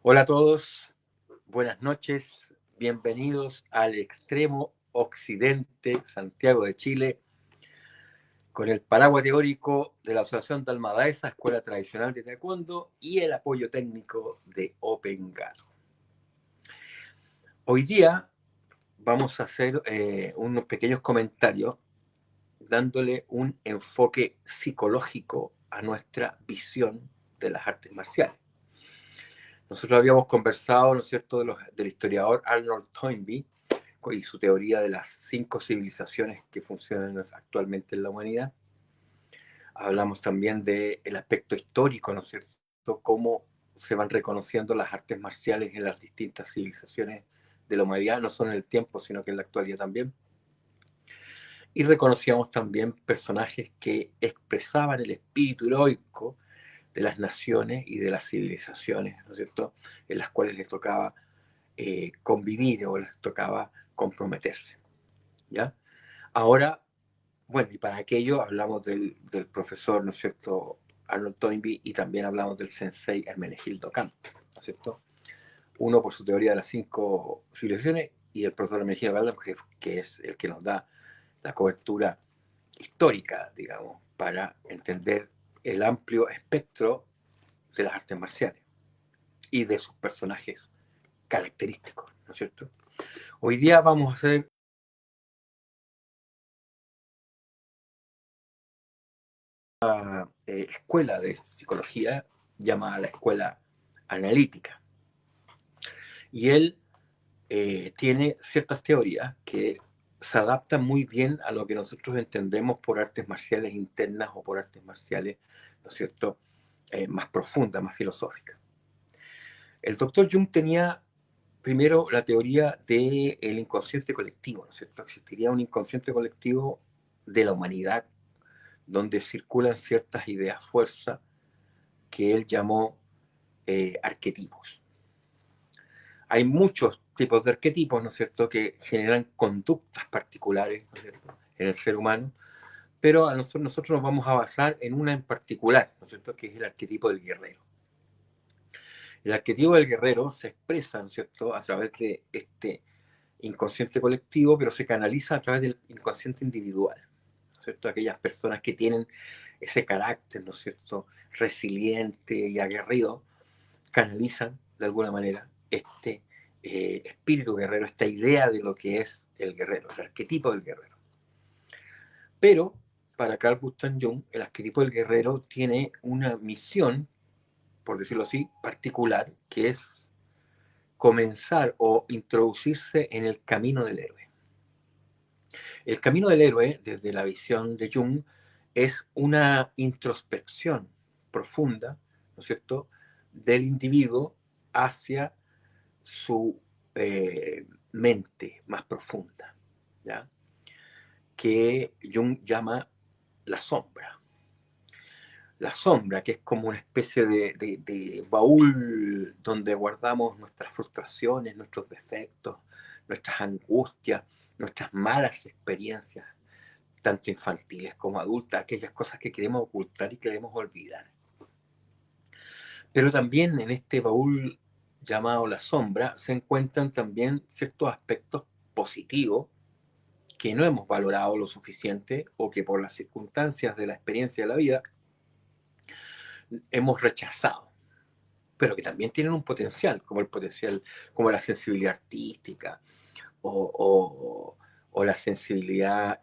Hola a todos, buenas noches, bienvenidos al extremo occidente, Santiago de Chile, con el paraguas teórico de la Asociación de Almadaesa, Escuela Tradicional de Taekwondo, y el apoyo técnico de Open Gato. Hoy día vamos a hacer unos pequeños comentarios dándole un enfoque psicológico a nuestra visión de las artes marciales. Nosotros habíamos conversado, ¿no es cierto?, del historiador Arnold Toynbee y su teoría de las 5 civilizaciones que funcionan actualmente en la humanidad. Hablamos también del aspecto histórico, ¿no es cierto?, cómo se van reconociendo las artes marciales en las distintas civilizaciones de la humanidad, no solo en el tiempo, sino que en la actualidad también. Y reconocíamos también personajes que expresaban el espíritu heroico de las naciones y de las civilizaciones, ¿no es cierto?, en las cuales les tocaba convivir o les tocaba comprometerse, ¿ya? Ahora, bueno, y para aquello hablamos del profesor, ¿no es cierto?, Arnold Toynbee, y también hablamos del sensei Hermenegildo Kant, ¿no es cierto? Uno por su teoría de las 5 civilizaciones y el profesor Hermenegildo Kant, que es el que nos da la cobertura histórica, digamos, para entender el amplio espectro de las artes marciales y de sus personajes característicos, ¿no es cierto? Hoy día vamos a hacer una escuela de psicología llamada la escuela analítica. Y él tiene ciertas teorías que se adaptan muy bien a lo que nosotros entendemos por artes marciales internas o por artes marciales, ¿no es cierto?, más profundas, más filosóficas. El doctor Jung tenía primero la teoría del inconsciente colectivo, ¿no es cierto? Existiría un inconsciente colectivo de la humanidad donde circulan ciertas ideas fuerza que él llamó arquetipos. Hay muchos tipos de arquetipos, ¿no es cierto?, que generan conductas particulares, ¿no es cierto?, en el ser humano, pero nosotros nos vamos a basar en una en particular, ¿no es cierto?, que es el arquetipo del guerrero. El arquetipo del guerrero se expresa, ¿no es cierto?, a través de este inconsciente colectivo, pero se canaliza a través del inconsciente individual, ¿no es cierto? Aquellas personas que tienen ese carácter, ¿no es cierto?, resiliente y aguerrido, canalizan de alguna manera este espíritu guerrero, esta idea de lo que es el guerrero, el arquetipo del guerrero. Pero para Carl Gustav Jung, el arquetipo del guerrero tiene una misión, por decirlo así, particular, que es comenzar o introducirse en el camino del héroe. El camino del héroe, desde la visión de Jung, es una introspección profunda, ¿no es cierto?, del individuo hacia su mente más profunda, ¿ya?, que Jung llama la sombra. La sombra, que es como una especie de baúl donde guardamos nuestras frustraciones, nuestros defectos, nuestras angustias, nuestras malas experiencias, tanto infantiles como adultas, aquellas cosas que queremos ocultar y queremos olvidar. Pero también en este baúl llamado la sombra se encuentran también ciertos aspectos positivos que no hemos valorado lo suficiente o que por las circunstancias de la experiencia de la vida hemos rechazado, pero que también tienen un potencial, como el potencial, como la sensibilidad artística o la sensibilidad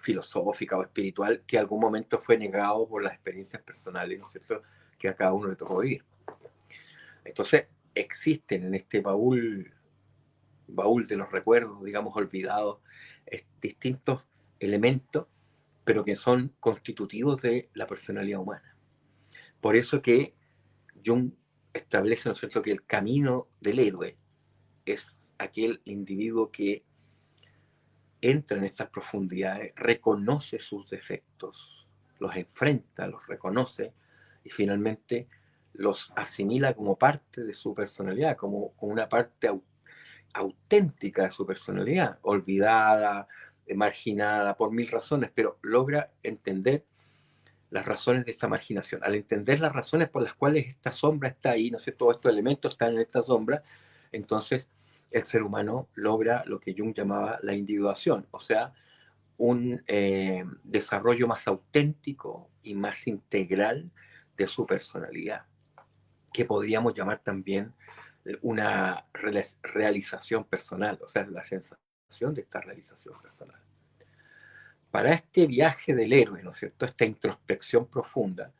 filosófica o espiritual que en algún momento fue negado por las experiencias personales, ¿no es cierto?, que a cada uno le tocó vivir. Entonces, existen en este baúl de los recuerdos, digamos, olvidados, distintos elementos, pero que son constitutivos de la personalidad humana. Por eso que Jung establece, ¿no es cierto?, que el camino del héroe es aquel individuo que entra en estas profundidades, reconoce sus defectos, los enfrenta, los reconoce y finalmente los asimila como parte de su personalidad, como una parte auténtica de su personalidad, olvidada, marginada por mil razones, pero logra entender las razones de esta marginación. Al entender las razones por las cuales esta sombra está ahí, ¿no es cierto? Todos estos elementos están en esta sombra, entonces el ser humano logra lo que Jung llamaba la individuación, o sea, un desarrollo más auténtico y más integral de su personalidad, que podríamos llamar también una realización personal, o sea, la sensación de esta realización personal. Para este viaje del héroe, ¿no es cierto?, esta introspección profunda,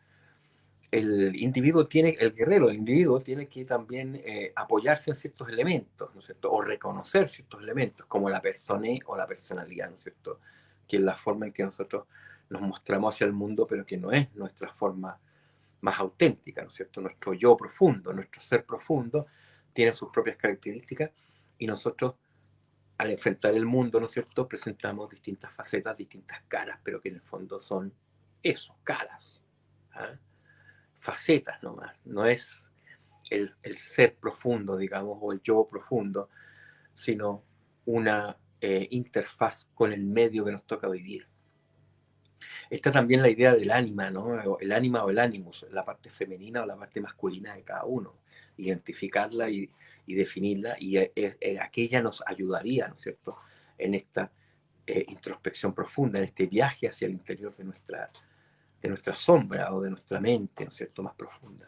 el individuo tiene, el guerrero, el individuo tiene que también apoyarse en ciertos elementos, ¿no es cierto?, o reconocer ciertos elementos, como la persona o la personalidad, ¿no es cierto?, que es la forma en que nosotros nos mostramos hacia el mundo, pero que no es nuestra forma más auténtica, ¿no es cierto?, nuestro yo profundo, nuestro ser profundo, tiene sus propias características, y nosotros, al enfrentar el mundo, ¿no es cierto?, presentamos distintas facetas, distintas caras, pero que en el fondo son eso, caras, ¿ah? Facetas nomás, no es el ser profundo, digamos, o el yo profundo, sino una interfaz con el medio que nos toca vivir. Está también la idea del ánima, ¿no? El ánima o el animus, la parte femenina o la parte masculina de cada uno. Identificarla y definirla, y aquella nos ayudaría, ¿no es cierto?, en esta introspección profunda, en este viaje hacia el interior de nuestra sombra o de nuestra mente, ¿no es cierto?, más profunda.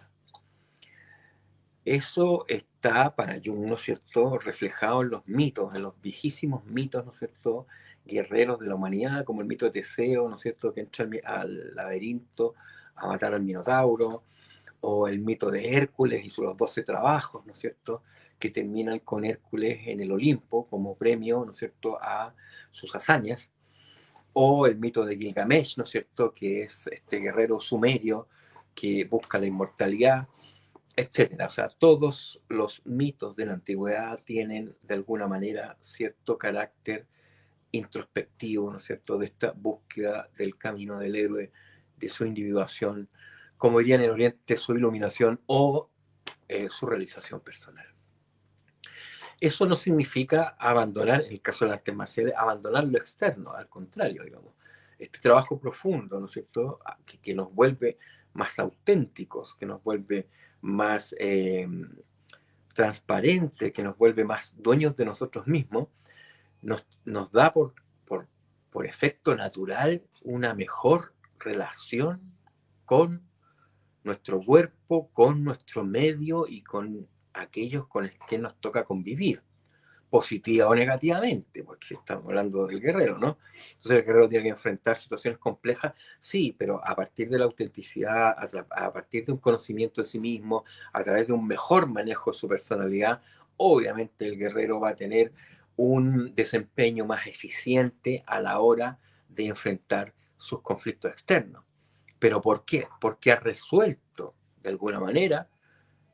Eso está para Jung, ¿no es cierto?, reflejado en los mitos, en los viejísimos mitos, ¿no es cierto?, guerreros de la humanidad, como el mito de Teseo, ¿no es cierto?, que entra al laberinto a matar al Minotauro, o el mito de Hércules y sus 12 trabajos, ¿no es cierto?, que terminan con Hércules en el Olimpo como premio, ¿no es cierto?, a sus hazañas, o el mito de Gilgamesh, ¿no es cierto?, que es este guerrero sumerio que busca la inmortalidad, etcétera. O sea, todos los mitos de la antigüedad tienen de alguna manera cierto carácter introspectivo, ¿no es cierto?, de esta búsqueda del camino del héroe, de su individuación, como diría en el Oriente, su iluminación o su realización personal. Eso no significa abandonar, en el caso de las artes marciales, abandonar lo externo, al contrario, digamos. Este trabajo profundo, ¿no es cierto?, que nos vuelve más auténticos, que nos vuelve más transparentes, que nos vuelve más dueños de nosotros mismos, nos da por efecto natural una mejor relación con nuestro cuerpo, con nuestro medio y con aquellos con los que nos toca convivir, positiva o negativamente, porque estamos hablando del guerrero, ¿no? Entonces el guerrero tiene que enfrentar situaciones complejas, sí, pero a partir de la autenticidad, a partir de un conocimiento de sí mismo, a través de un mejor manejo de su personalidad, obviamente el guerrero va a tener un desempeño más eficiente a la hora de enfrentar sus conflictos externos. ¿Pero por qué? Porque ha resuelto, de alguna manera,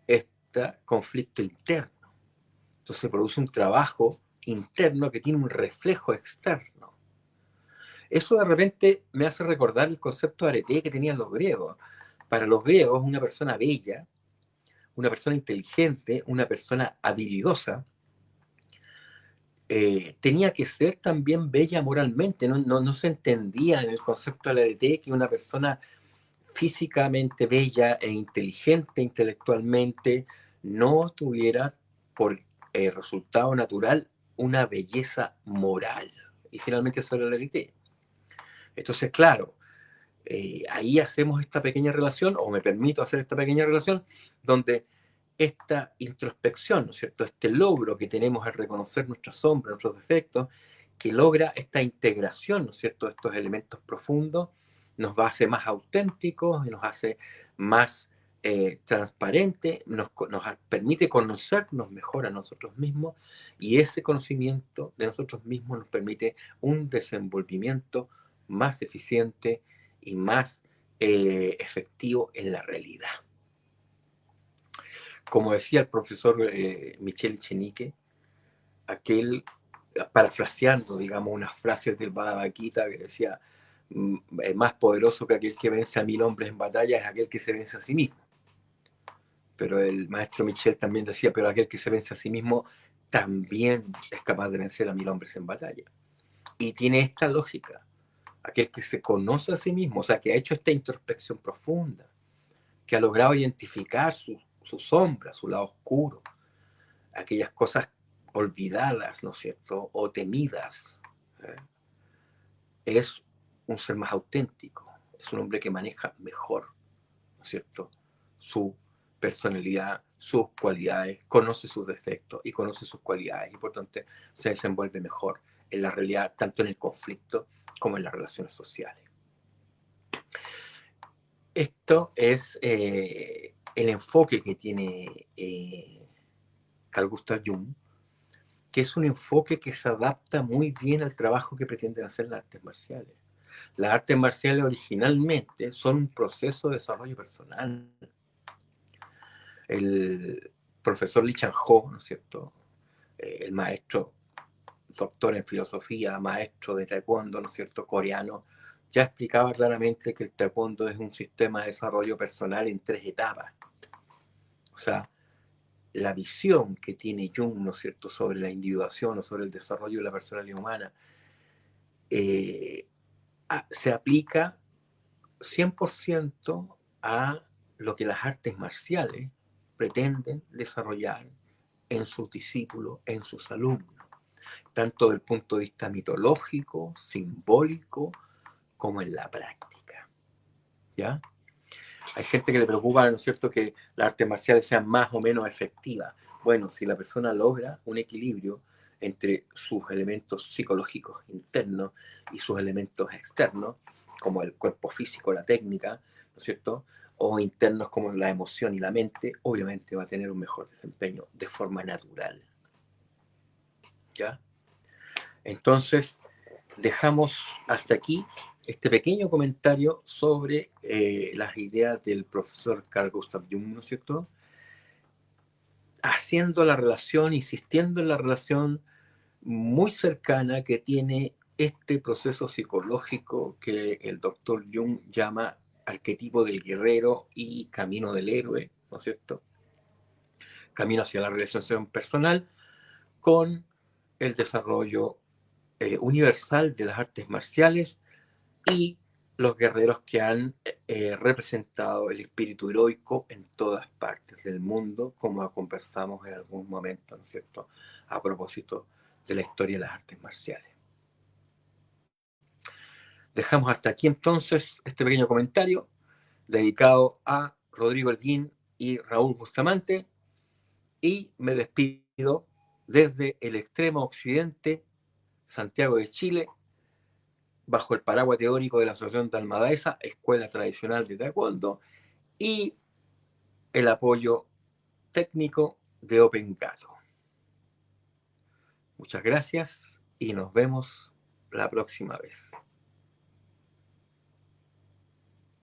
este conflicto interno. Entonces se produce un trabajo interno que tiene un reflejo externo. Eso de repente me hace recordar el concepto de arete que tenían los griegos. Para los griegos, una persona bella, una persona inteligente, una persona habilidosa, tenía que ser también bella moralmente. No se entendía en el concepto del arete que una persona físicamente bella e inteligente intelectualmente no tuviera por resultado natural una belleza moral. Y finalmente eso era la élite. Entonces, claro, ahí hacemos esta pequeña relación, o me permito hacer esta pequeña relación, donde esta introspección, ¿no es cierto?, este logro que tenemos al reconocer nuestras sombras, nuestros defectos, que logra esta integración, ¿no es cierto?, de estos elementos profundos, nos hace más auténticos, nos hace más transparente, nos permite conocernos mejor a nosotros mismos, y ese conocimiento de nosotros mismos nos permite un desenvolvimiento más eficiente y más efectivo en la realidad. Como decía el profesor Michel Echenique, aquel, parafraseando, digamos, unas frases del Bhagavad Gita que decía, más poderoso que aquel que vence a 1000 hombres en batalla es aquel que se vence a sí mismo. Pero el maestro Michel también decía, pero aquel que se vence a sí mismo también es capaz de vencer a 1000 hombres en batalla. Y tiene esta lógica. aquel que se conoce a sí mismo, o sea, que ha hecho esta introspección profunda, que ha logrado identificar su sombra, su lado oscuro, aquellas cosas olvidadas, ¿no es cierto?, o temidas, ¿eh? Es un ser más auténtico, es un hombre que maneja mejor, ¿no es cierto?, su personalidad, sus cualidades, conoce sus defectos y conoce sus cualidades y por tanto se desenvuelve mejor en la realidad, tanto en el conflicto como en las relaciones sociales. Esto es el enfoque que tiene Carl Gustav Jung, que es un enfoque que se adapta muy bien al trabajo que pretenden hacer las artes marciales. Las artes marciales originalmente son un proceso de desarrollo personal. El profesor Lee Chan-ho, ¿no es cierto?, el maestro, doctor en filosofía, maestro de taekwondo, ¿no es cierto?, coreano, ya explicaba claramente que el taekwondo es un sistema de desarrollo personal en 3 etapas. O sea, la visión que tiene Jung, ¿no es cierto?, sobre la individuación o sobre el desarrollo de la personalidad humana, se aplica 100% a lo que las artes marciales pretenden desarrollar en sus discípulos, en sus alumnos, tanto desde el punto de vista mitológico, simbólico, como en la práctica. ¿Ya? Hay gente que le preocupa, ¿no es cierto?, que las artes marciales sean más o menos efectivas. Bueno, si la persona logra un equilibrio entre sus elementos psicológicos internos y sus elementos externos, como el cuerpo físico, la técnica, ¿no es cierto?, o internos como la emoción y la mente, obviamente va a tener un mejor desempeño de forma natural. ¿Ya? Entonces, dejamos hasta aquí este pequeño comentario sobre las ideas del profesor Carl Gustav Jung, ¿no es cierto?, haciendo la relación, insistiendo en la relación muy cercana que tiene este proceso psicológico que el doctor Jung llama arquetipo del guerrero y camino del héroe, ¿no es cierto?, camino hacia la realización personal, con el desarrollo universal de las artes marciales y los guerreros que han representado el espíritu heroico en todas partes del mundo, como conversamos en algún momento, ¿no es cierto?, a propósito de la historia de las artes marciales. Dejamos hasta aquí entonces este pequeño comentario dedicado a Rodrigo Elguín y Raúl Bustamante, y me despido desde el extremo occidente, Santiago de Chile, bajo el paraguas teórico de la Asociación Dalmadaesa, Escuela Tradicional de Taekwondo, y el apoyo técnico de Open Gato. Muchas gracias y nos vemos la próxima vez.